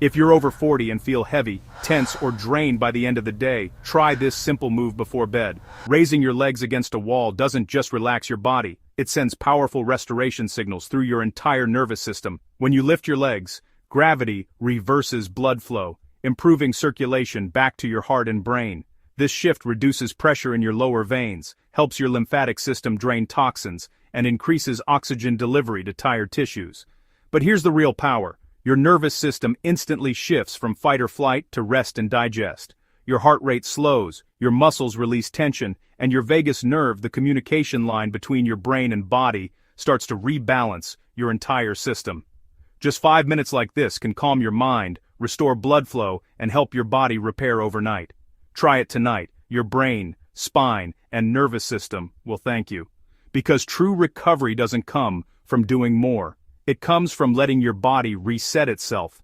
If you're over 40 and feel heavy, tense, or drained by the end of the day, try this simple move before bed. Raising your legs against a wall doesn't just relax your body, it sends powerful restoration signals through your entire nervous system. When you lift your legs, gravity reverses blood flow, improving circulation back to your heart and brain. This shift reduces pressure in your lower veins, helps your lymphatic system drain toxins, and increases oxygen delivery to tired tissues. But here's the real power. Your nervous system instantly shifts from fight or flight to rest and digest. Your heart rate slows, your muscles release tension, and your vagus nerve, the communication line between your brain and body, starts to rebalance your entire system. Just 5 minutes like this can calm your mind, restore blood flow, and help your body repair overnight. Try it tonight. Your brain, spine, and nervous system will thank you. Because true recovery doesn't come from doing more. It comes from letting your body reset itself.